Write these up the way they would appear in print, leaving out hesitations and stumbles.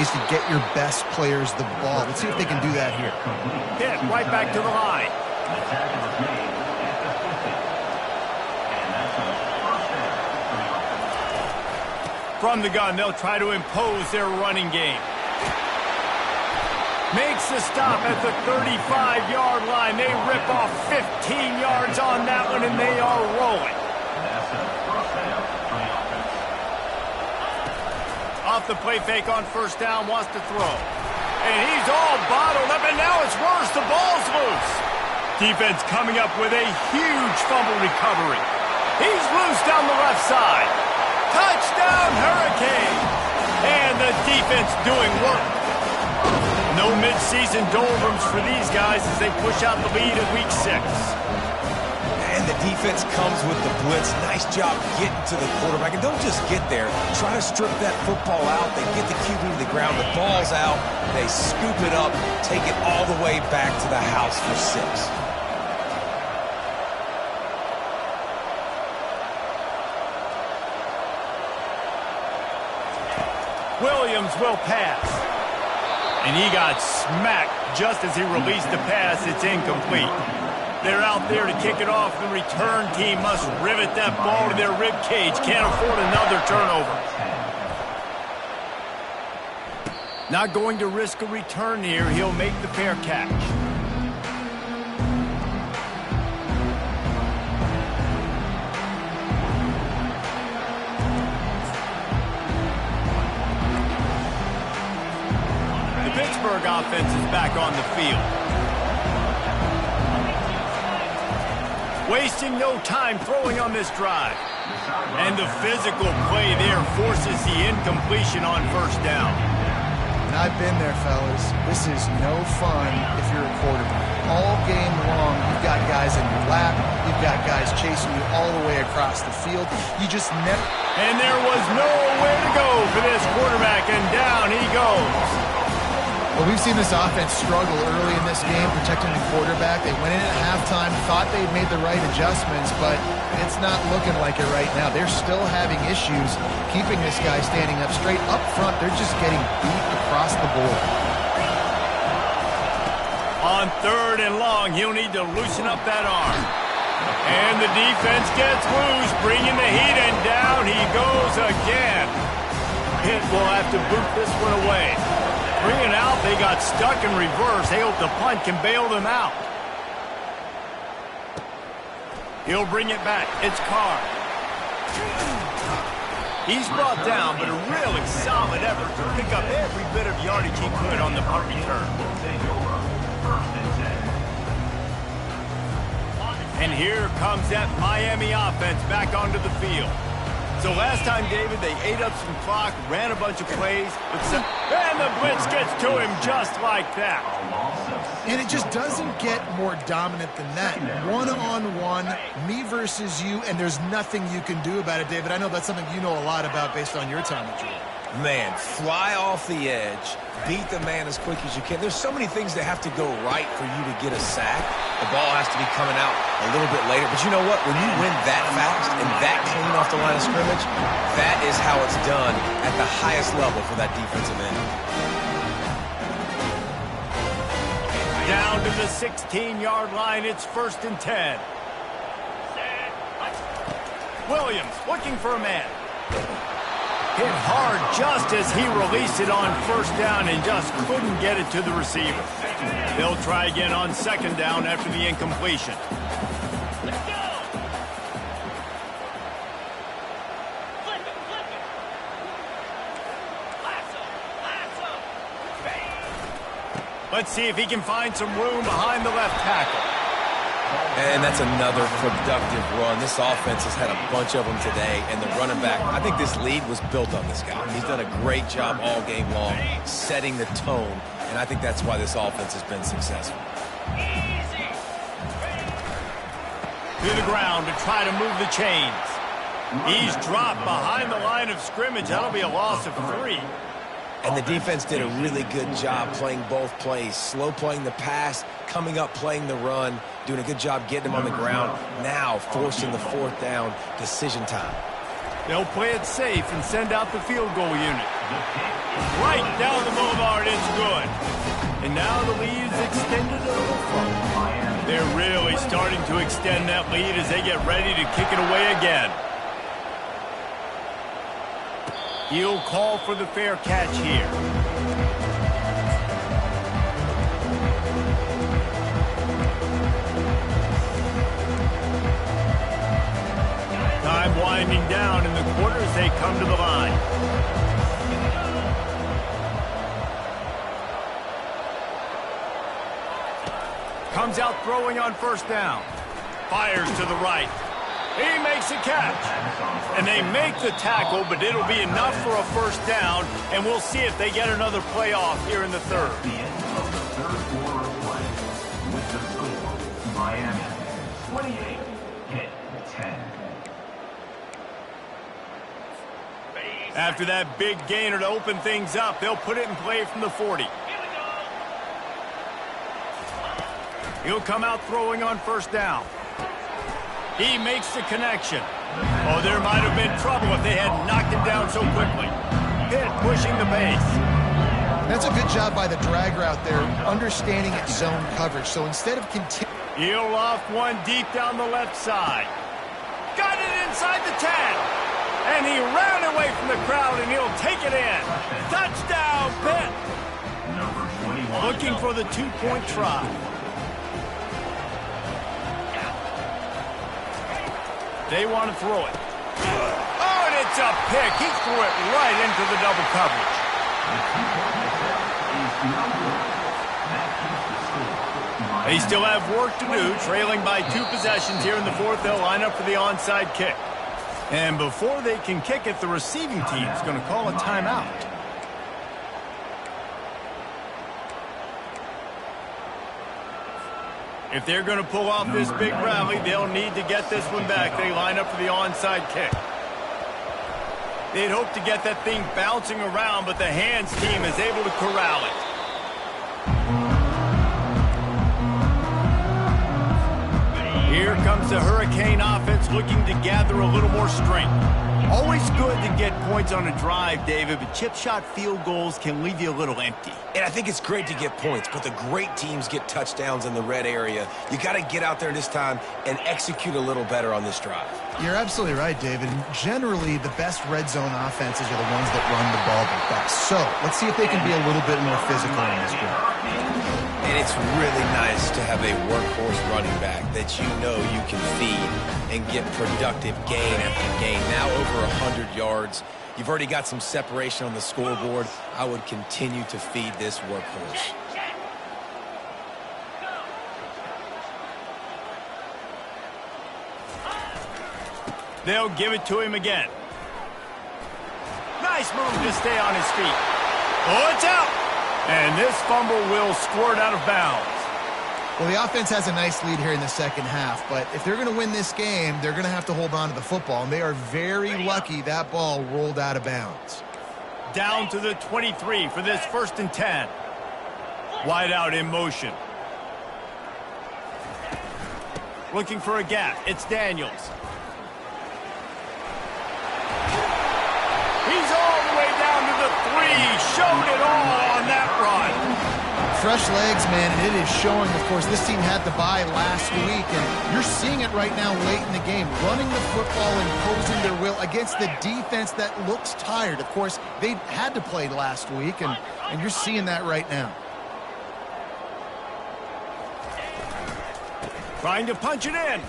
ways to get your best players the ball. Let's see if they can do that here. Hit right back to the line. From the gun, they'll try to impose their running game. Makes the stop at the 35-yard line. They rip off 15 yards on that one, and they are rolling. Off the play fake on first down, wants to throw. And he's all bottled up, and now it's worse. The ball's loose. Defense coming up with a huge fumble recovery. He's loose down the left side. Touchdown, Hurricane! And the defense doing work. No mid-season doldrums for these guys as they push out the lead in Week 6. And the defense comes with the blitz. Nice job getting to the quarterback. And don't just get there. Try to strip that football out. They get the QB to the ground. The ball's out. They scoop it up, take it all the way back to the house for 6. Williams will pass. And he got smacked just as he released the pass. It's incomplete. They're out there to kick it off. The return team must rivet that ball to their rib cage. Can't afford another turnover. Not going to risk a return here. He'll make the fair catch. Pittsburgh offense is back on the field. Wasting no time throwing on this drive. And the physical play there forces the incompletion on first down. And I've been there, fellas. This is no fun if you're a quarterback. All game long, you've got guys in your lap. You've got guys chasing you all the way across the field. You just never... And there was nowhere to go for this quarterback, and down he goes. Well, we've seen this offense struggle early in this game, protecting the quarterback. They went in at halftime, thought they'd made the right adjustments, but it's not looking like it right now. They're still having issues keeping this guy standing up straight. Up front, they're just getting beat across the board. On 3rd and long, he'll need to loosen up that arm. And the defense gets loose, bringing the heat, and down he goes again. Pitt will have to boot this one away. Bringing out, they got stuck in reverse. They hope the punt can bail them out. He'll bring it back. It's Carr. He's brought down, but a really solid effort to pick up every bit of yardage he could on the punt return. And here comes that Miami offense back onto the field. So last time, David, they ate up some clock, ran a bunch of plays, and the blitz gets to him just like that. And it just doesn't get more dominant than that. One-on-one, me versus you, and there's nothing you can do about it, David. I know that's something you know a lot about based on your time at Georgia. Man, fly off the edge, beat the man as quick as you can. There's so many things that have to go right for you to get a sack. The ball has to be coming out a little bit later. But you know what? When you win that fast and that clean off the line of scrimmage, that is how it's done at the highest level for that defensive end. Down to the 16-yard line. It's 1st and 10. Williams looking for a man. Hit hard just as he released it on first down and just couldn't get it to the receiver. They'll try again on 2nd down after the incompletion. Let's see if he can find some room behind the left tackle. And that's another productive run. This offense has had a bunch of them today, and the running back, I think this lead was built on this guy. He's done a great job all game long, setting the tone, and I think that's why this offense has been successful. To the ground to try to move the chains. He's dropped behind the line of scrimmage. That'll be a loss of 3. And the defense did a really good job playing both plays. Slow playing the pass, coming up playing the run, doing a good job getting him on the ground. Now forcing the 4th down, decision time. They'll play it safe and send out the field goal unit. Right down the boulevard, it's good. And now the lead is extended a little further. They're really starting to extend that lead as they get ready to kick it away again. He'll call for the fair catch here. Time winding down in the quarter as they come to the line. Comes out throwing on first down. Fires to the right. He makes a catch. And they make the tackle, but it'll be enough for a first down, and we'll see if they get another playoff here in the third. The end of the third quarter of play with the score, Miami 28, Pitt 10. After that big gainer to open things up, they'll put it in play from the 40. He'll come out throwing on first down. He makes the connection. Oh, there might have been trouble if they had knocked him down so quickly. Pitt pushing the base. That's a good job by the drag route there, understanding its zone coverage. So instead of continuing... He'll off one deep down the left side. Got it inside the 10. And he ran away from the crowd, and he'll take it in. Touchdown, Pitt. Number 21. Looking for the two-point try. They want to throw it. Oh, and it's a pick. He threw it right into the double coverage. They still have work to do, trailing by 2 possessions here in the fourth. They'll line up for the onside kick. And before they can kick it, the receiving team is going to call a timeout. If they're going to pull off this big rally, they'll need to get this one back. They line up for the onside kick. They'd hope to get that thing bouncing around, but the hands team is able to corral it. Here comes the Hurricane offense looking to gather a little more strength. Always good to get points on a drive, David, but chip shot field goals can leave you a little empty. And I think it's great to get points, but the great teams get touchdowns in the red area. You got to get out there this time and execute a little better on this drive. You're absolutely right, David. Generally, the best red zone offenses are the ones that run the ball the best. So let's see if they can be a little bit more physical in this game. And it's really nice to have a workhorse running back that you know you can feed and get productive gain after gain. Now over 100 yards. You've already got some separation on the scoreboard. I would continue to feed this workhorse. They'll give it to him again. Nice move to stay on his feet. Oh, it's out. And this fumble will squirt out of bounds. Well, the offense has a nice lead here in the second half, but if they're going to win this game, they're going to have to hold on to the football, and they are very lucky that ball rolled out of bounds. Down to the 23 for this 1st and 10. Wide out in motion. Looking for a gap. It's Daniels. He's all the way down to the 3. Showed it all on that run. Fresh legs, man, and it is showing. Of course, this team had the bye last week, and you're seeing it right now late in the game. Running the football, imposing their will against the defense that looks tired. Of course, they had to play last week, and you're seeing that right now. Trying to punch it in.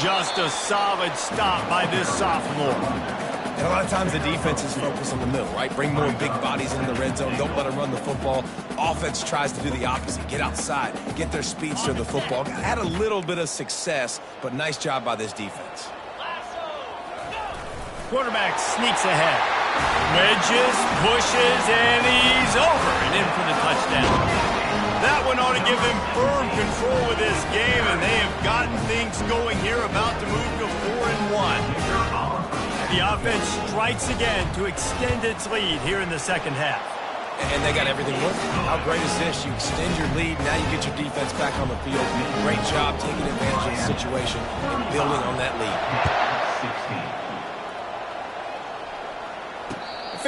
Just a solid stop by this sophomore. And a lot of times the defense is focused on the middle, right? Bring more big bodies into the red zone. Don't let them run the football. Offense tries to do the opposite. Get outside. Get their speeds to the football. Had a little bit of success, but nice job by this defense. Quarterback sneaks ahead. Wedges, pushes, and he's over and in for the touchdown. That one ought to give them firm control of this game, and they have gotten things going here, about to move to 4-1. The offense strikes again to extend its lead here in the second half. And they got everything working. How great is this? You extend your lead, now you get your defense back on the field. Great job taking advantage of the situation and building on that lead.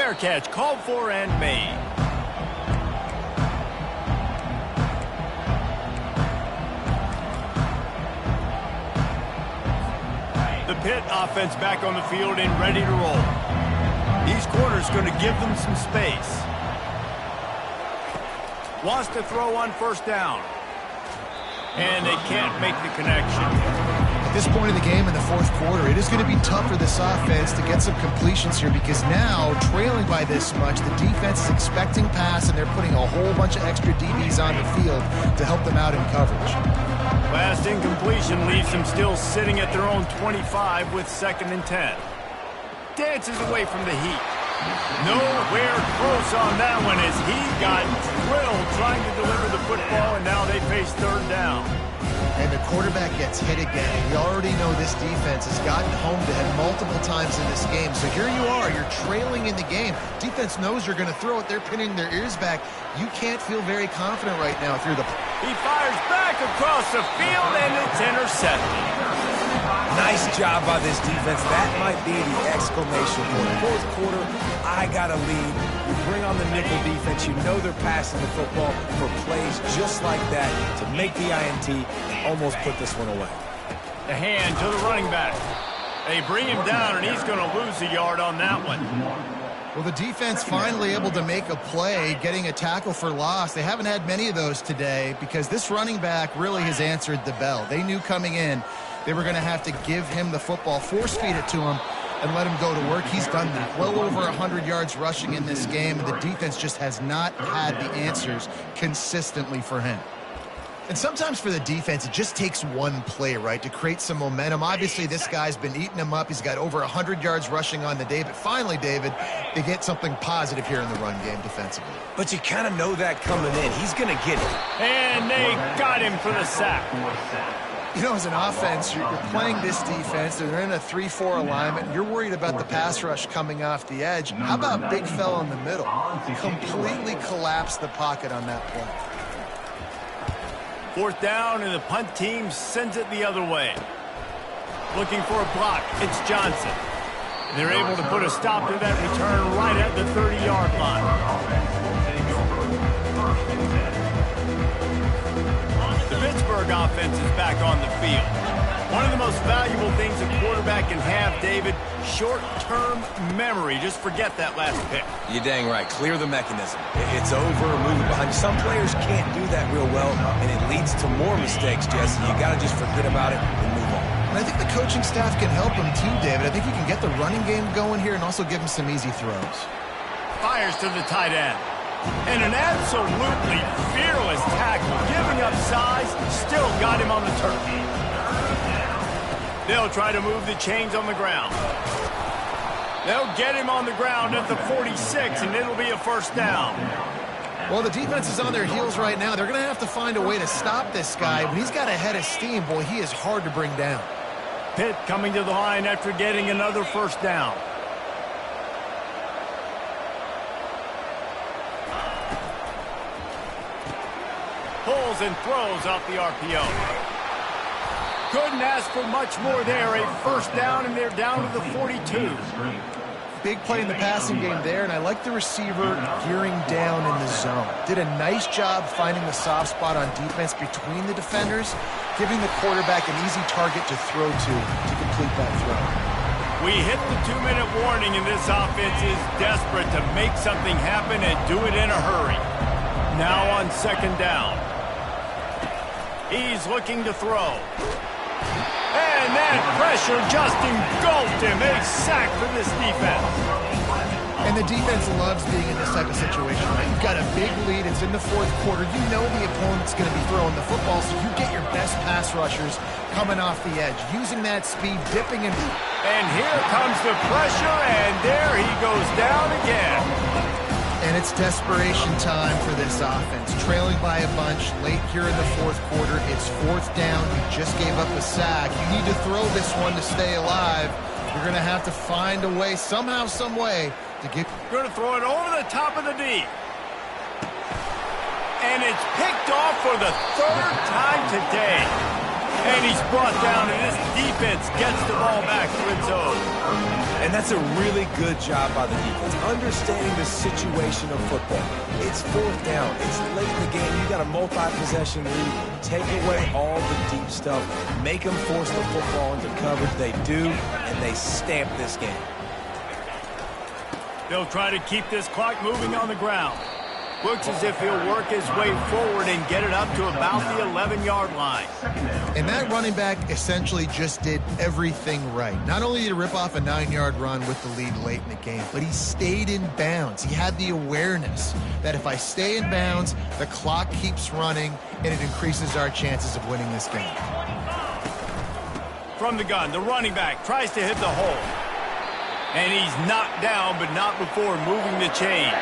Fair catch, called for and made. The Pitt offense back on the field and ready to roll. These corners going to give them some space. Wants to throw on first down. And they can't make the connection. At this point of the game in the fourth quarter, it is going to be tough for this offense to get some completions here because now, trailing by this much, the defense is expecting pass and they're putting a whole bunch of extra DBs on the field to help them out in coverage. Last incompletion leaves them still sitting at their own 25 with 2nd and 10. Dances away from the heat. Nowhere close on that one as he got drilled trying to deliver the football, and now they face 3rd down. And the quarterback gets hit again. We already know this defense has gotten home to him multiple times in this game. So here you are, you're trailing in the game. Defense knows you're going to throw it. They're pinning their ears back. You can't feel very confident right now if you're the... He fires back across the field, and it's intercepted. Nice job by this defense. That might be the exclamation point. Fourth quarter, I got a lead. You bring on the nickel defense. You know they're passing the football for plays just like that to make the INT and almost put this one away. The hand to the running back. They bring him down, and he's going to lose a yard on that one. Well, the defense finally able to make a play, getting a tackle for loss. They haven't had many of those today because this running back really has answered the bell. They knew coming in they were going to have to give him the football, force feed it to him, and let him go to work. He's done that. Well over 100 yards rushing in this game, and the defense just has not had the answers consistently for him. And sometimes for the defense, it just takes one play, right, to create some momentum. Obviously, this guy's been eating him up. He's got over 100 yards rushing on the day. But finally, David, they get something positive here in the run game defensively. But you kind of know that coming in. He's going to get it. And they got him for the sack. You know, as an offense, you're playing this defense. They're in a 3-4 alignment. You're worried about the pass rush coming off the edge. How about big fella in the middle? Completely collapsed the pocket on that play. 4th down, and the punt team sends it the other way. Looking for a block. It's Johnson. They're able to put a stop to that return right at the 30-yard line. Pittsburgh offense is back on the field. One of the most valuable things a quarterback can have, David, short-term memory. Just forget that last pick. You're dang right. Clear the mechanism. It's over, moving behind. Some players can't do that real well, and it leads to more mistakes, Jesse. You got to just forget about it and move on. And I think the coaching staff can help him too, David. I think he can get the running game going here and also give him some easy throws. Fires to the tight end. And an absolutely fearless tackle, giving up size, still got him on the turf. They'll try to move the chains on the ground. They'll get him on the ground at the 46, and it'll be a 1st down. Well, the defense is on their heels right now. They're going to have to find a way to stop this guy. When he's got a head of steam, boy, he is hard to bring down. Pitt coming to the line after getting another 1st down. Pulls and throws out the RPO. Couldn't ask for much more there. A 1st down, and they're down to the 42. Big play in the passing game there, and I like the receiver gearing down in the zone. Did a nice job finding the soft spot on defense between the defenders, giving the quarterback an easy target to throw to complete that throw. We hit the 2-minute warning, and this offense is desperate to make something happen and do it in a hurry. Now on 2nd down. He's looking to throw. And that pressure just engulfed him. A sack for this defense. And the defense loves being in this type of situation, right? You've got a big lead. It's in the 4th quarter. You know the opponent's going to be throwing the football, so you get your best pass rushers coming off the edge, using that speed, dipping and... And here comes the pressure, and there he goes down again. And it's desperation time for this offense. Trailing by a bunch late here in the 4th quarter. It's 4th down. You just gave up a sack. You need to throw this one to stay alive. You're going to have to find a way, somehow, some way, to get... Going to throw it over the top of the D. And it's picked off for the 3rd time today. And he's brought down, and this defense gets the ball back to its own. And that's a really good job by the defense, understanding the situation of football. It's fourth down. It's late in the game. You got a multi-possession lead. Take away all the deep stuff. Make them force the football into coverage. They do, and they stamp this game. They'll try to keep this clock moving on the ground. Looks as if he'll work his way forward and get it up to about the 11-yard line. And that running back essentially just did everything right. Not only did he rip off a 9-yard run with the lead late in the game, but he stayed in bounds. He had the awareness that if I stay in bounds, the clock keeps running, and it increases our chances of winning this game. From the gun, the running back tries to hit the hole. And he's knocked down, but not before moving the chains.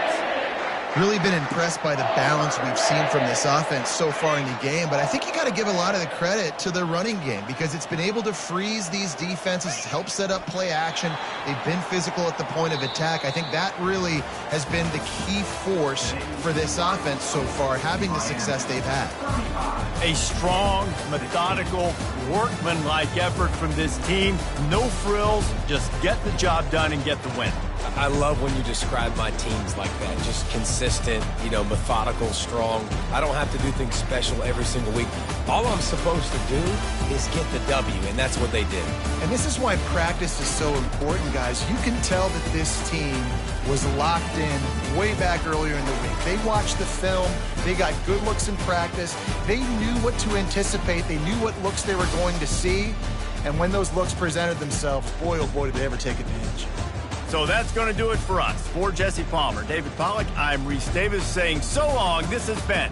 Really been impressed by the balance we've seen from this offense so far in the game, but I think you got to give a lot of the credit to the running game because it's been able to freeze these defenses, help set up play action. They've been physical at the point of attack. I think that really has been the key force for this offense so far, having the success they've had. A strong, methodical, workmanlike effort from this team. No frills, just get the job done and get the win. I love when you describe my teams like that. Just consistent, methodical, strong. I don't have to do things special every single week. All I'm supposed to do is get the W, and that's what they did. And this is why practice is so important, guys. You can tell that this team was locked in way back earlier in the week. They watched the film. They got good looks in practice. They knew what to anticipate. They knew what looks they were going to see. And when those looks presented themselves, boy, oh boy, did they ever take advantage. So that's going to do it for us. For Jesse Palmer, David Pollack, I'm Reese Davis saying so long. This has been